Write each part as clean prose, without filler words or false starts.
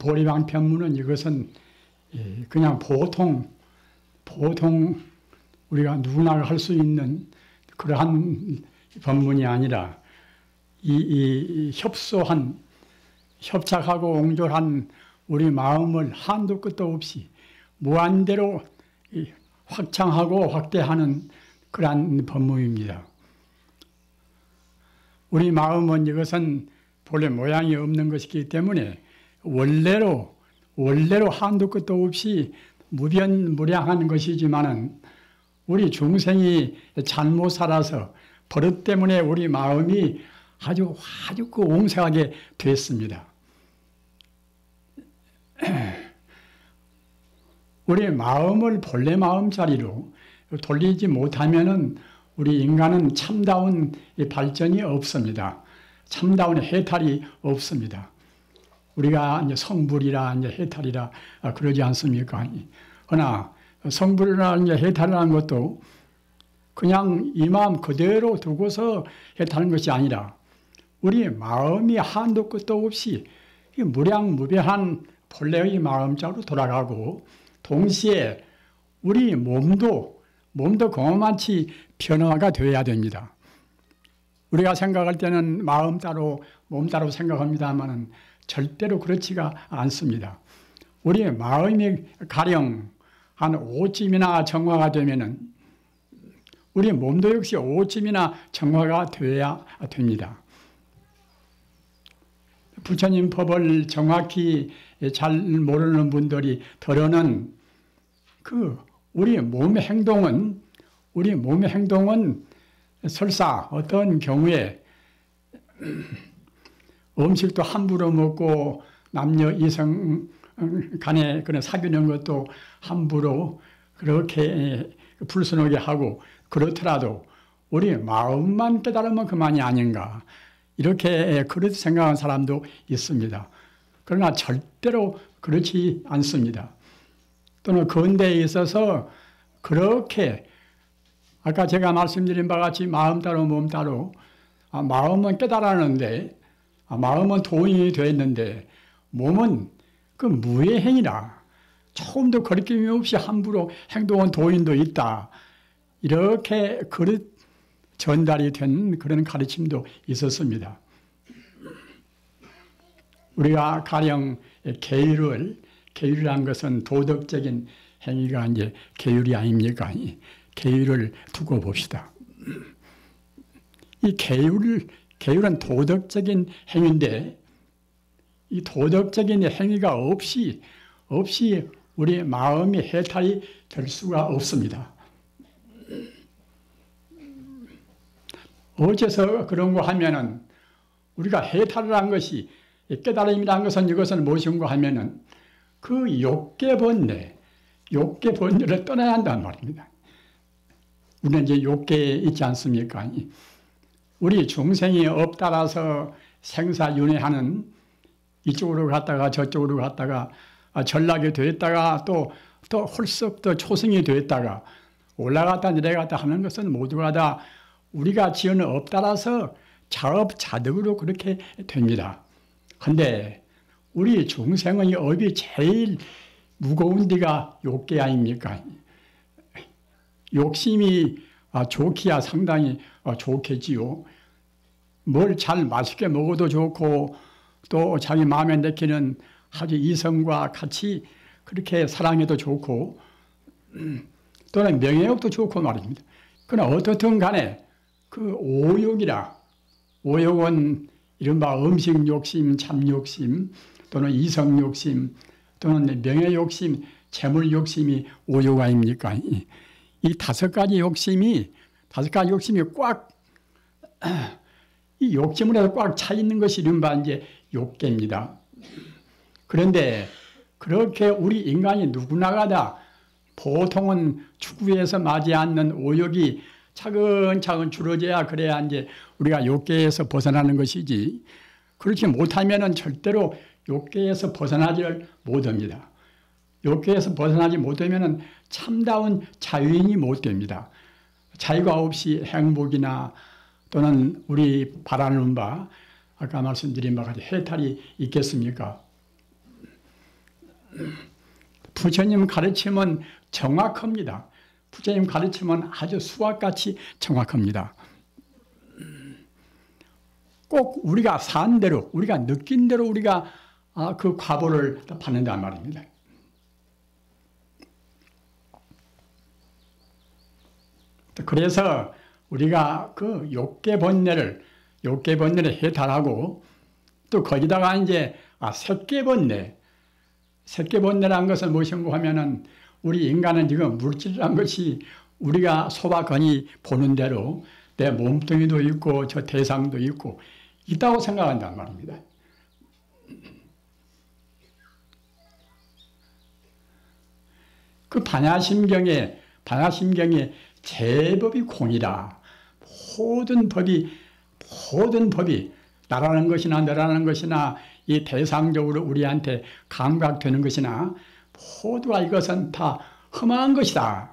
보리방편문은 이것은 그냥 보통 우리가 누구나 할 수 있는 그러한 법문이 아니라 이 협착하고 옹졸한 우리 마음을 한도 끝도 없이 무한대로 확장하고 확대하는 그러한 법문입니다. 우리 마음은 이것은 본래 모양이 없는 것이기 때문에 원래로 한도 끝도 없이 무변무량한 것이지만은 우리 중생이 잘못 살아서 버릇 때문에 우리 마음이 아주 그 옹색하게 됐습니다. 우리 마음을 본래 마음자리로 돌리지 못하면은 우리 인간은 참다운 발전이 없습니다. 참다운 해탈이 없습니다. 우리가 이제 성불이라 이제 해탈이라 그러지 않습니까? 그러나 성불이나 이제 해탈이라는 것도 그냥 이 마음 그대로 두고서 해탈하는 것이 아니라 우리 마음이 한도 끝도 없이 무량무배한 본래의 마음자로 돌아가고 동시에 우리 몸도 그만치 변화가 되어야 됩니다. 우리가 생각할 때는 마음 따로 몸 따로 생각합니다만 절대로 그렇지가 않습니다. 우리 마음이 가령 한 5쯤이나 정화가 되면은 우리 몸도 역시 5쯤이나 정화가 되어야 됩니다. 부처님 법을 정확히 잘 모르는 분들이 더러는 우리 몸의 행동은 설사 어떤 경우에 음식도 함부로 먹고 남녀 이성 간에 그런 사귀는 것도 함부로 그렇게 불순하게 하고 그렇더라도 우리 마음만 깨달으면 그만이 아닌가 이렇게 그렇게 생각하는 사람도 있습니다. 그러나 절대로 그렇지 않습니다. 또는 근대에 있어서 그렇게 아까 제가 말씀드린 바와 같이 마음 따로 몸 따로 마음은 깨달았는데 마음은 도인이 되었는데 몸은 그 무예행이라 조금도 거리낌이 없이 함부로 행동한 도인도 있다. 이렇게 그릇 전달이 된 그런 가르침도 있었습니다. 우리가 가령 계율이란 것은 도덕적인 행위가 이제 계율이 아닙니까? 계율을 두고 봅시다. 이 계율은 도덕적인 행위인데 이 도덕적인 행위가 없이 우리 마음이 해탈이 될 수가 없습니다. 어째서 그런 거 하면은 우리가 해탈을 한 것이 깨달음이라는 것은 이것은 무엇인가 하면은 그 욕계번뇌를 떠나야 한다는 말입니다. 우리는 이제 욕계에 있지 않습니까? 우리 중생이 업 따라서 생사윤회하는 이쪽으로 갔다가 저쪽으로 갔다가 전락이 됐다가 또 홀썩 또 초승이 됐다가 올라갔다 내려갔다 하는 것은 모두가 다 우리가 지은 업 따라서 자업자득으로 그렇게 됩니다. 그런데 우리 중생의 업이 제일 무거운 데가 욕계 아닙니까? 욕심이 좋기야 상당히 좋겠지요. 뭘 잘 맛있게 먹어도 좋고 또 자기 마음에 내키는 아주 이성과 같이 그렇게 사랑해도 좋고 또는 명예욕도 좋고 말입니다. 그러나 어떻든 간에 그 오욕은 이른바 음식 욕심, 참 욕심 또는 이성 욕심 또는 명예 욕심, 재물 욕심이 오욕 아닙니까? 이 다섯 가지 욕심이 꽉 이 욕심으로 꽉 차 있는 것이 이른바 이제 욕계입니다. 그런데 그렇게 우리 인간이 누구나가 다 보통은 추구해서 맞지 않는 오욕이 차근차근 줄어져야 그래야 이제 우리가 욕계에서 벗어나는 것이지 그렇지 못하면은 절대로 욕계에서 벗어나지를 못합니다. 욕계에서 벗어나지 못하면은 참다운 자유인이 못 됩니다. 자유가 없이 행복이나 또는 우리 바라는 바 아까 말씀드린 바같이 해탈이 있겠습니까? 부처님 가르침은 정확합니다. 부처님 가르침은 아주 수학같이 정확합니다. 꼭 우리가 산 대로, 우리가 느낀 대로 우리가 그 과보를 받는단 말입니다. 그래서 우리가 그 욕계번뇌를 해탈하고 또 거기다가 이제 색계번뇌라는 것은 무엇인가 하면은 우리 인간은 지금 물질이라는 것이 우리가 소박하니 보는 대로 내 몸뚱이도 있고 저 대상도 있고 있다고 생각한단 말입니다. 그 반야심경에 제법이 공이라. 모든 법이 나라는 것이나 너라는 것이나 이 대상적으로 우리한테 감각되는 것이나 모두가 이것은 다 험한 것이다.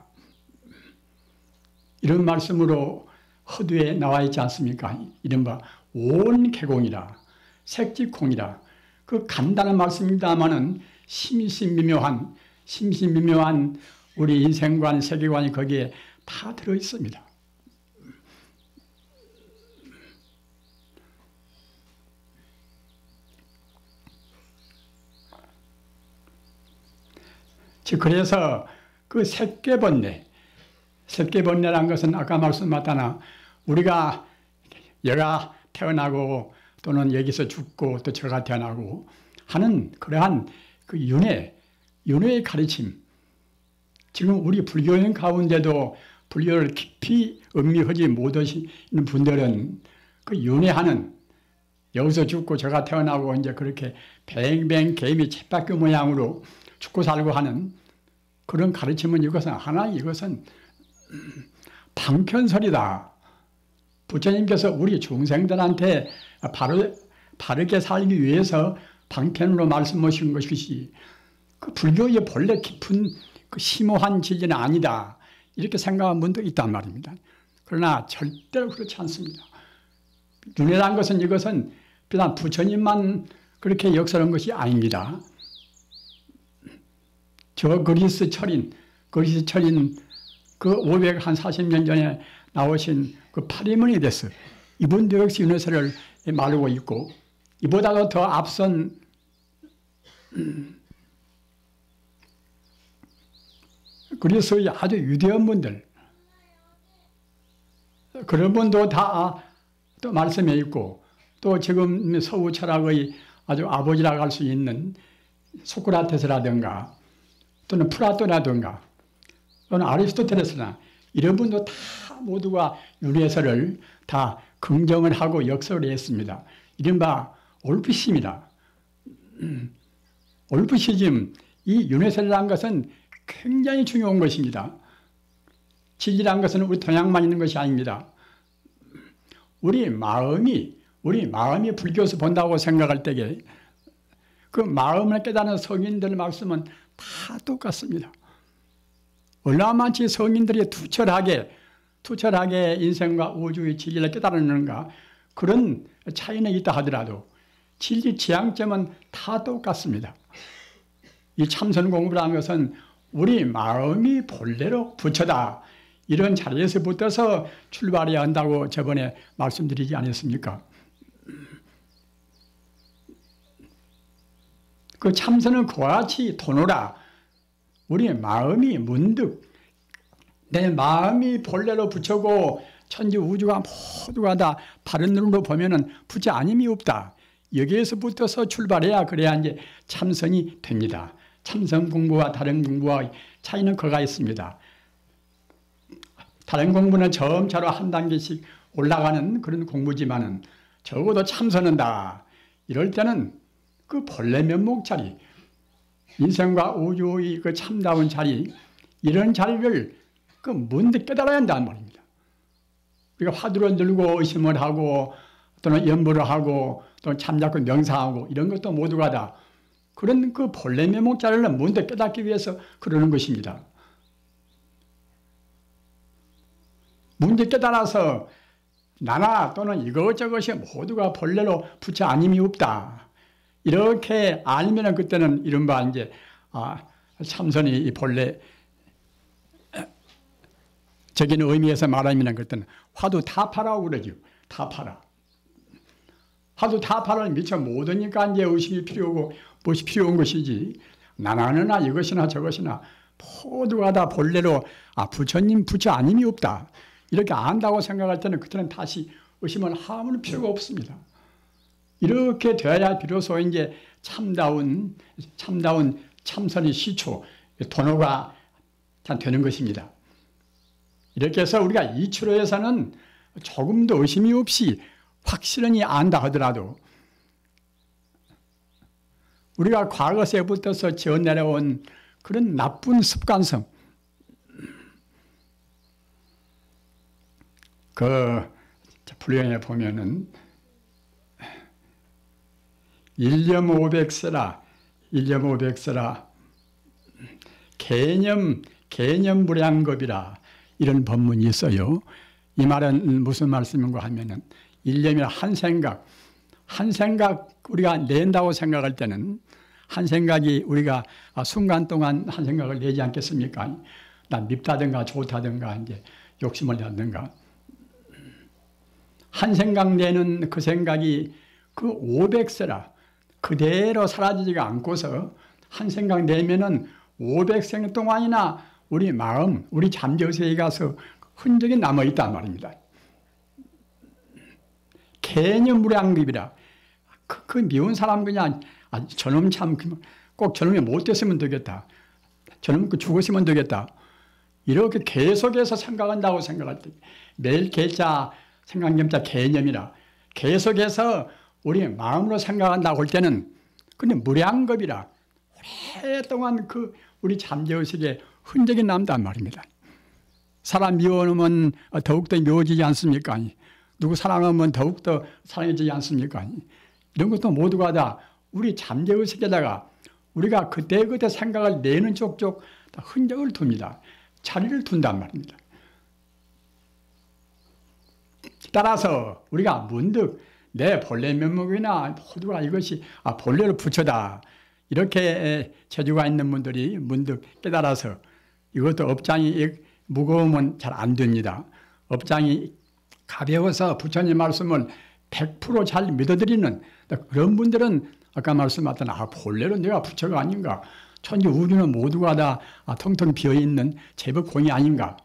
이런 말씀으로 허두에 나와 있지 않습니까? 이른바 온개공이라, 색지공이라. 그 간단한 말씀입니다마는 심신미묘한 우리 인생관, 세계관이 거기에 다 들어 있습니다. 그래서 그 색계번뇌라는 것은 아까 말씀하셨다나 우리가 여가 태어나고 또는 여기서 죽고 또 저가 태어나고 하는 그러한 그 윤회의 가르침. 지금 우리 불교인 가운데도 불교를 깊이 음미하지 못하시는 분들은 그 윤회하는 여기서 죽고 저가 태어나고 이제 그렇게 뱅뱅 개미 쳇바퀴 모양으로 죽고 살고 하는 그런 가르침은 이것은 방편설이다. 부처님께서 우리 중생들한테 바르게 살기 위해서 방편으로 말씀하신 것이지 그 불교의 본래 깊은 그 심오한 지지는 아니다. 이렇게 생각하는 분도 있단 말입니다. 그러나 절대로 그렇지 않습니다. 윤회라는 것은 이것은 비단 부처님만 그렇게 역사한 것이 아닙니다. 저 그리스 철인 그 540년 전에 나오신 그 파리머니데스 이분도 역시 윤회설을 말하고 있고 이보다도 더 앞선 그리스의 아주 위대한 분들 그런 분도 다 또 말씀해 있고 또 지금 서구 철학의 아주 아버지라고 할 수 있는 소크라테스라든가 또는 플라톤이라든가 또는 아리스토텔레스나 이런 분도 다 모두가 윤회설을 다 긍정을 하고 역설을 했습니다. 이른바 올피심이다. 올피시즘, 이 윤회설이라는 것은 굉장히 중요한 것입니다. 진리라는 것은 우리 동양만 있는 것이 아닙니다. 우리 마음이 불교에서 본다고 생각할 때에 그 마음을 깨닫는 성인들 말씀은 다 똑같습니다. 얼마나 많지 성인들이 투철하게 인생과 우주의 진리를 깨달았는가 그런 차이는 있다 하더라도 진리 지향점은 다 똑같습니다. 이 참선 공부라는 것은 우리 마음이 본래로 부처다. 이런 자리에서 붙어서 출발해야 한다고 저번에 말씀드리지 않았습니까? 그 참선은 그와 같이 도노라. 우리 마음이 문득 내 마음이 본래로 부처고 천지 우주가 모두가 다 바른 눈으로 보면은 부처 아님이 없다. 여기에서 붙어서 출발해야 그래야 이제 참선이 됩니다. 참선 공부와 다른 공부와 차이는 그가 있습니다. 다른 공부는 점차로 한 단계씩 올라가는 그런 공부지만은 적어도 참선한다. 이럴 때는 그 본래 면목 자리, 인생과 우주의 그 참다운 자리, 이런 자리를 그 문득 깨달아야 한다는 말입니다. 우리가 화두를 들고 의심을 하고 또는 연보를 하고 또는 잠자코 명상하고 이런 것도 모두가 다 그런 그 본래 면목 자리를 문득 깨닫기 위해서 그러는 것입니다. 문득 깨달아서 나나 또는 이것저것이 모두가 본래로 부처 아님이 없다. 이렇게 알면은 그때는 이른바 이제 참선이 이 본래 적인 의미에서 말하면 그때는 화두 타파라고 그러죠. 타파라. 화두 타파를 미처 못하니까 이제 의심이 필요하고 무엇이 필요한 것이지. 나나느나 이것이나 저것이나 모두가 다 본래로 부처님 부처 아님이 없다. 이렇게 안다고 생각할 때는 그때는 다시 의심을 하면 필요가 없습니다. 이렇게 되어야 비로소 이제 참다운 참선의 시초, 도노가 되는 것입니다. 이렇게 해서 우리가 이치로에서는 조금도 의심이 없이 확실히 안다 하더라도 우리가 과거세부터서 지어내려온 그런 나쁜 습관성, 불경에 보면은 일념 500세라 개념 무량겁이라 이런 법문이 있어요. 이 말은 무슨 말씀인가 하면은 일념이라 한 생각 우리가 낸다고 생각할 때는 한 생각이 우리가 순간 동안 한 생각을 내지 않겠습니까? 난 밉다든가 좋다든가 이제 욕심을 내든가 한 생각 내는 그 생각이 그 500세라 그대로 사라지지가 않고서 한 생각 내면은 500생 동안이나 우리 마음, 우리 잠재의식에 가서 흔적이 남아있단 말입니다. 개념무량급이라 그 미운 사람 그냥 저놈 참 꼭 저놈이 못됐으면 되겠다. 저놈 죽었으면 되겠다. 이렇게 계속해서 생각한다고 생각할 때 매일 개자 생각념자 개념이라 계속해서 우리 마음으로 생각한다고 할 때는 근데 무량겁이라 오랫동안 그 우리 잠재의식에 흔적이 남단 말입니다. 사람 미워하면 더욱더 미워지지 않습니까? 누구 사랑하면 더욱더 사랑해지지 않습니까? 이런 것도 모두가 다 우리 잠재의식에다가 우리가 그때그때 생각을 내는 쪽쪽 다 흔적을 둡니다. 자리를 둔단 말입니다. 따라서 우리가 문득 내 본래 면목이나 모두가 이것이 본래로 부처다 이렇게 재주가 있는 분들이 문득 깨달아서 이것도 업장이 무거우면 잘 안 됩니다. 업장이 가벼워서 부처님 말씀을 100% 잘 믿어드리는 그런 분들은 아까 말씀하셨던 본래로 내가 부처가 아닌가 천지 우주는 모두가 다 텅텅 비어있는 제법 공이 아닌가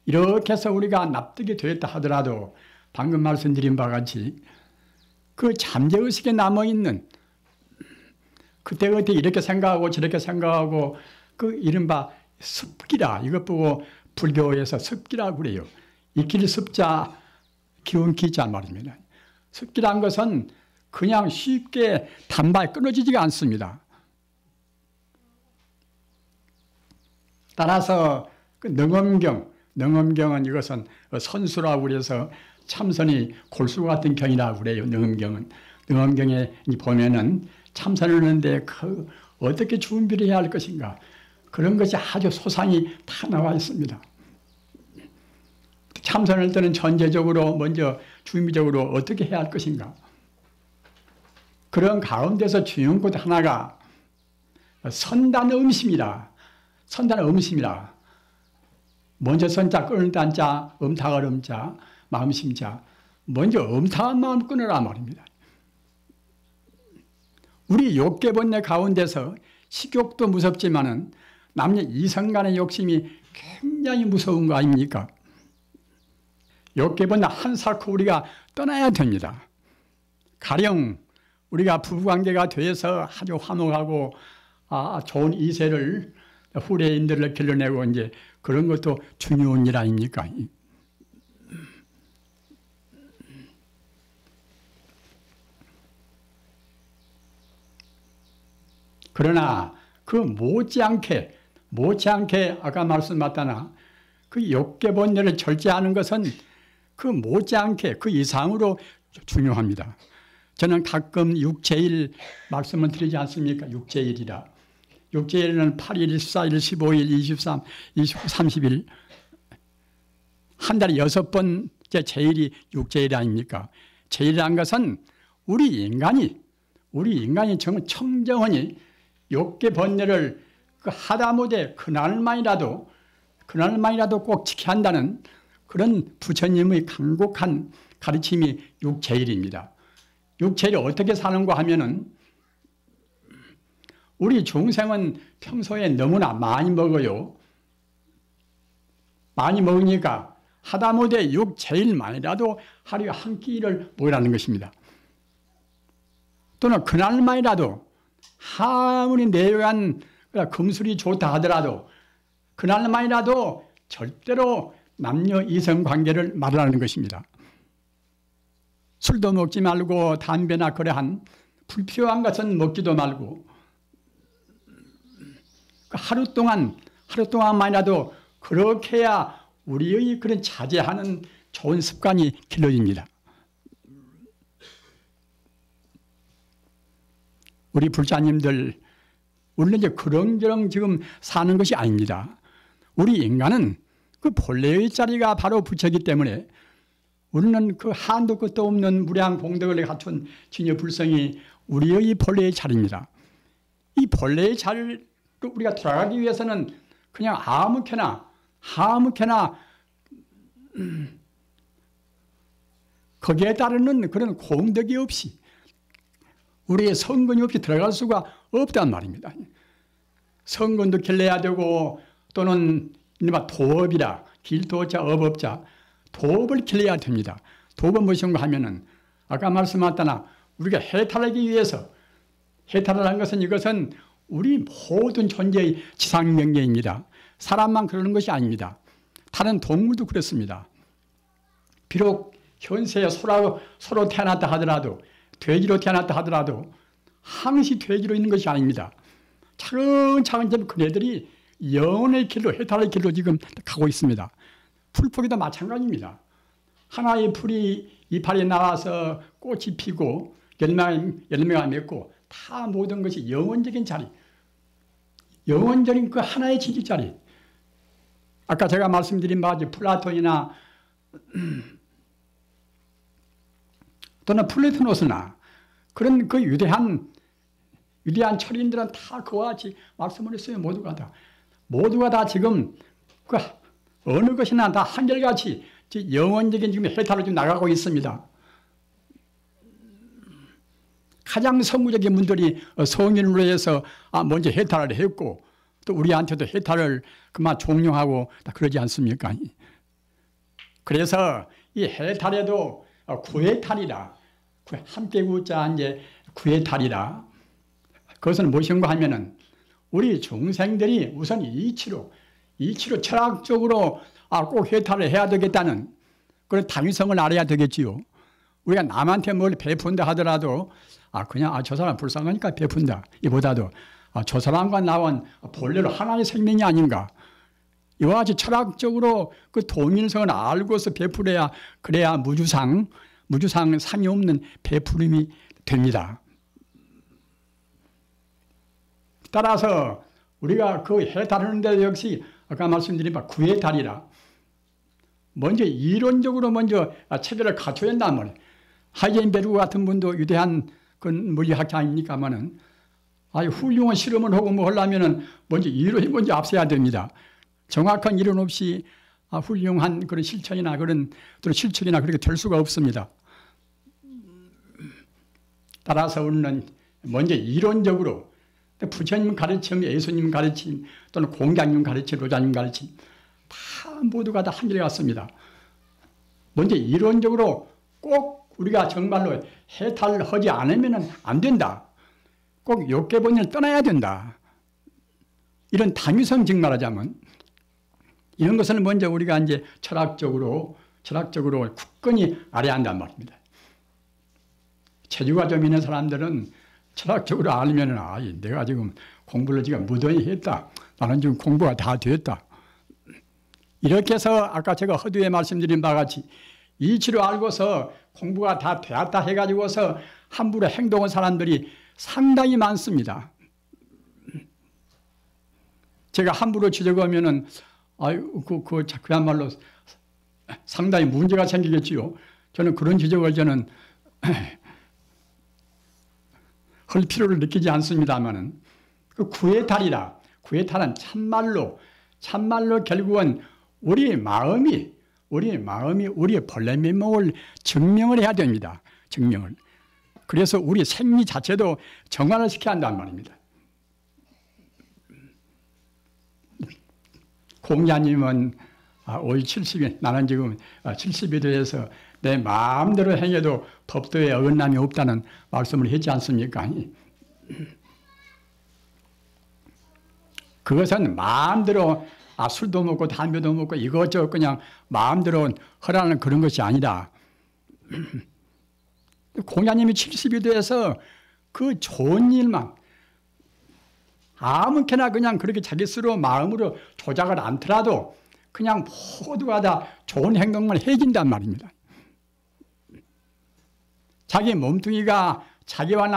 이렇게 해서 우리가 납득이 되었다 하더라도 방금 말씀드린 바와 같이 그 잠재의식에 남아있는 그때그때 이렇게 생각하고 저렇게 생각하고 그 이른바 습기라 이것 보고 불교에서 습기라고 그래요. 익힐 습자 기운 기자 말입니다. 습기란 것은 그냥 쉽게 단발 끊어지지가 않습니다. 따라서 그 능엄경은 이것은 선수라고 그래서 참선이 골수 같은 경이라고 그래요. 능엄경에 보면은 참선을 하는데 어떻게 준비를 해야 할 것인가 그런 것이 아주 소상히 다 나와 있습니다. 참선할 때는 전제적으로 먼저 준비적으로 어떻게 해야 할 것인가 그런 가운데서 중요한 것 하나가 선단음심이라 먼저 선자 끊을 단자 음탁을 음자 마음심자 먼저 음탁한 마음 끊으라 말입니다. 우리 욕계번뇌 가운데서 식욕도 무섭지만은 남녀 이성 간의 욕심이 굉장히 무서운 거 아닙니까? 욕계번뇌 한사코 우리가 떠나야 됩니다. 가령 우리가 부부관계가 돼서 아주 화목하고 좋은 이세를 후례인들을 길러내고 이제 그런 것도 중요한 일 아닙니까? 그러나 그 못지않게 아까 말씀하셨다나 그 욕계번뇌를 절제하는 것은 그 못지않게 그 이상으로 중요합니다. 저는 가끔 육제일 말씀을 드리지 않습니까? 육제일이라. 육제일은 8일, 14일, 15일, 23, 30일 한 달에 6번째 제일이 육제일 아닙니까? 제일이라는 것은 우리 인간이 정말 청정하니 욕계 번뇌를 그 하다못해 그날만이라도 꼭 지켜야 한다는 그런 부처님의 간곡한 가르침이 육체일입니다. 육체를 어떻게 사는가 하면은 우리 중생은 평소에 너무나 많이 먹어요. 많이 먹으니까 하다못해 육체일만이라도 하루에 한 끼를 먹으라는 것입니다. 또는 그날만이라도 아무리 내외한 금술이 좋다 하더라도 그날만이라도 절대로 남녀 이성 관계를 말하라는 것입니다. 술도 먹지 말고 담배나 그러한 불필요한 것은 먹지도 말고 하루 동안만이라도 그렇게 해야 우리의 그런 자제하는 좋은 습관이 길러집니다. 우리 불자님들, 우리는 이제 그렁저렁 지금 사는 것이 아닙니다. 우리 인간은 그 본래의 자리가 바로 부처이기 때문에 우리는 그 한도 끝도 없는 무량 공덕을 갖춘 진여 불성이 우리의 본래의 자리입니다. 이 본래의 자리를 우리가 돌아가기 위해서는 그냥 아무렇게나 거기에 따르는 그런 공덕이 없이 우리의 성근이 없이 들어갈 수가 없단 말입니다. 성근도 길러야 되고 또는 도업이라 길도자 업업자 도업을 길러야 됩니다. 도업은 무엇인가 하면은 아까 말씀하셨다나 우리가 해탈하기 위해서 해탈을 한 것은 이것은 우리 모든 존재의 지상명령입니다. 사람만 그러는 것이 아닙니다. 다른 동물도 그렇습니다. 비록 현세에 소로 태어났다 하더라도 돼지로 태어났다 하더라도 항시 돼지로 있는 것이 아닙니다. 차근차근 그네들이 영혼의 길로 해탈의 길로 지금 가고 있습니다. 풀포기도 마찬가지입니다. 하나의 풀이 이파리에 나와서 꽃이 피고 열매가 맺고 다 모든 것이 영원적인 자리, 영원적인 그 하나의 진실 자리. 아까 제가 말씀드린 바와 플라톤이나 또는 플라토노스나 그런 그 위대한 철인들은 다 그와 같이 말씀을 했어요. 모두가 다 지금 그 어느 것이나 다 한결같이 영원적인 지금 해탈로 지금 나가고 있습니다. 가장 성구적인 분들이 성인으로 해서 먼저 해탈을 했고 또 우리한테도 해탈을 그만 종용하고 다 그러지 않습니까? 그래서 이 해탈에도 구해탈이라 함께 구자 이제 구해탈이라 그것은 무엇인가 하면은 우리 중생들이 우선 이치로 철학적으로 꼭 해탈을 해야 되겠다는 그런 당위성을 알아야 되겠지요. 우리가 남한테 뭘 베푼다 하더라도 그냥 저 사람 불쌍하니까 베푼다 이보다도 저 사람과 나온 본래로 하나의 생명이 아닌가 이와 같이 철학적으로 그 동일성을 알고서 베풀어야 그래야 무주상 상이 없는 베풀음이 됩니다. 따라서 우리가 그 해탈하는 데 역시 아까 말씀드린 바 구해탈이라 먼저 이론적으로 먼저 체계를 갖춰야 한단 말이에요. 하이젠베르그 같은 분도 위대한 그 물리학자 아닙니까만은 훌륭한 실험을 하고 뭐 하려면은 먼저 이론이 먼저 앞서야 됩니다. 정확한 이론 없이 훌륭한 그런 실천이나 그런 실천이나 그렇게 될 수가 없습니다. 따라서 우리는 먼저 이론적으로 부처님 가르침, 예수님 가르침, 또는 공자님 가르침, 로자님 가르침 다 모두가 다 한결 같습니다. 먼저 이론적으로 꼭 우리가 정말로 해탈을 하지 않으면 안 된다. 꼭 욕계본을 떠나야 된다. 이런 당위성 즉 말하자면 이런 것을 먼저 우리가 이제 철학적으로 굳건히 알아야 한단 말입니다. 체주가 좀 있는 사람들은 철학적으로 알면은 내가 지금 공부를 지금 무던히 했다. 나는 지금 공부가 다 됐다. 이렇게 해서 아까 제가 허두에 말씀드린 바와 같이 이치로 알고서 공부가 다 되었다 해가지고서 함부로 행동한 사람들이 상당히 많습니다. 제가 함부로 지적하면은 그야말로 상당히 문제가 생기겠지요. 저는 그런 지적을 할 필요를 느끼지 않습니다만은 그 구해탈이라. 구해탈은 참말로 결국은 우리 마음이 우리의 본래 면목을 증명을 해야 됩니다. 증명을. 그래서 우리 생리 자체도 정화를 시켜야 한다는 말입니다. 공자님은 올 70이, 나는 지금 70이 돼서 내 마음대로 행해도 법도에 어긋남이 없다는 말씀을 하지 않습니까? 그것은 마음대로 술도 먹고 담배도 먹고 이것저것 그냥 마음대로 하라는 그런 것이 아니라 공자님이 70이 돼서 그 좋은 일만 아무렇게나 그냥 그렇게 자기 스스로 마음으로 조작을 않더라도 그냥 모두가 다 좋은 행동만 해준단 말입니다. 자기 몸뚱이가 자기와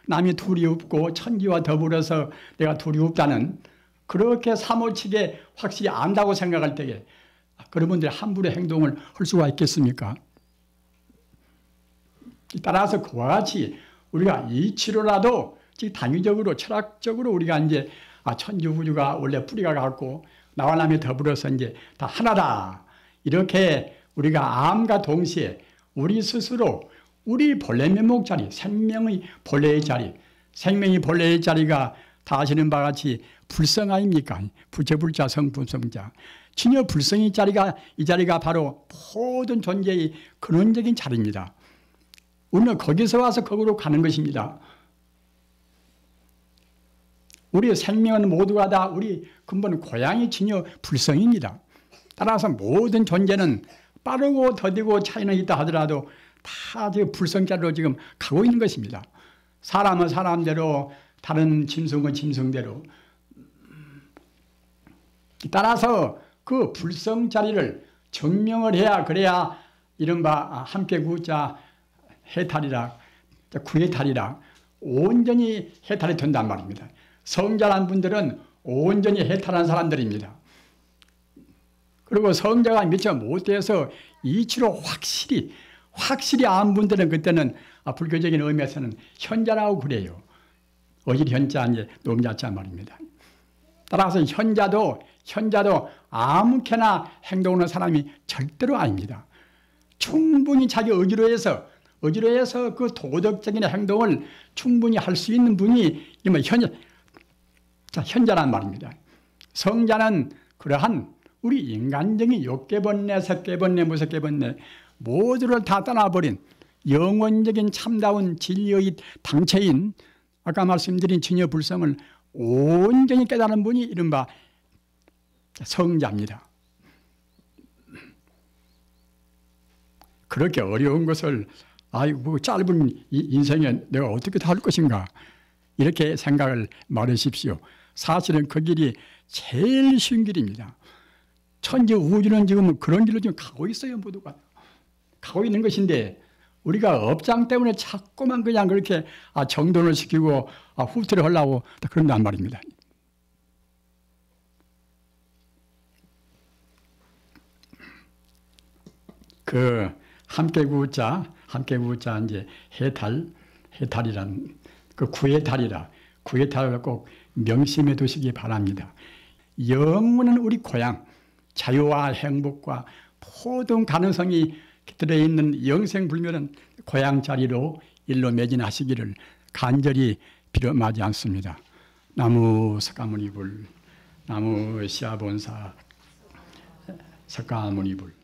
남이 둘이 없고 천지와 더불어서 내가 둘이 없다는 그렇게 사무치게 확실히 안다고 생각할 때에 그런 분들이 함부로 행동을 할 수가 있겠습니까? 따라서 그와 같이 우리가 이치로라도 단위적으로 철학적으로 우리가 이제 천지 우주가 원래 뿌리가 같고 나와 남이 더불어서 이제 다 하나다. 이렇게 우리가 암과 동시에 우리 스스로 우리 본래 면목 자리, 생명의 본래의 자리, 생명이 본래의 자리가 다 아시는 바와 같이 불성 아닙니까? 부처불자 성불성자. 진여 불성의 자리가 이 자리가 바로 모든 존재의 근원적인 자리입니다. 우리는 거기서 와서 거기로 가는 것입니다. 우리의 생명은 모두가 다 우리 근본 고향이 진여 불성입니다. 따라서 모든 존재는 빠르고 더디고 차이는 있다 하더라도 다 지금 불성자로 지금 가고 있는 것입니다. 사람은 사람대로, 다른 짐승은 짐승대로. 따라서 그 불성자리를 증명을 해야, 그래야 이른바 함께 구자 해탈이라, 구해탈이라 온전히 해탈이 된단 말입니다. 성자란 분들은 온전히 해탈한 사람들입니다. 그리고 성자가 미처 못돼서 이치로 확실히 안 분들은 그때는 불교적인 의미에서는 현자라고 그래요. 어질 현자, 이제 놈자자 말입니다. 따라서 현자도 아무렇게나 행동하는 사람이 절대로 아닙니다. 충분히 자기 의지로 해서 그 도덕적인 행동을 충분히 할 수 있는 분이 현자란 말입니다. 성자는 그러한 우리 인간적인 욕계번뇌, 색계번뇌, 무색계번뇌 모두를 다 떠나버린 영원적인 참다운 진리의 당체인 아까 말씀드린 진여불성을 온전히 깨달은 분이 이른바 성자입니다. 그렇게 어려운 것을 아이고 짧은 인생에 내가 어떻게 다 할 것인가 이렇게 생각을 말하십시오. 사실은 그 길이 제일 쉬운 길입니다. 천지 우주는 지금 그런 길로 지금 가고 있어요. 모두가 가고 있는 것인데 우리가 업장 때문에 자꾸만 그냥 그렇게 정돈을 시키고 후퇴를 하려고 그런단 말입니다. 그 함께 구자 이제 해탈이란 그 구해탈을 꼭 명심해 두시기 바랍니다. 영원한 우리 고향, 자유와 행복과 모든 가능성이 들어있는 영생불멸은 고향 자리로 일로 매진하시기를 간절히 빌어마지 않습니다. 나무 석가모니불, 나무 시아본사 석가모니불.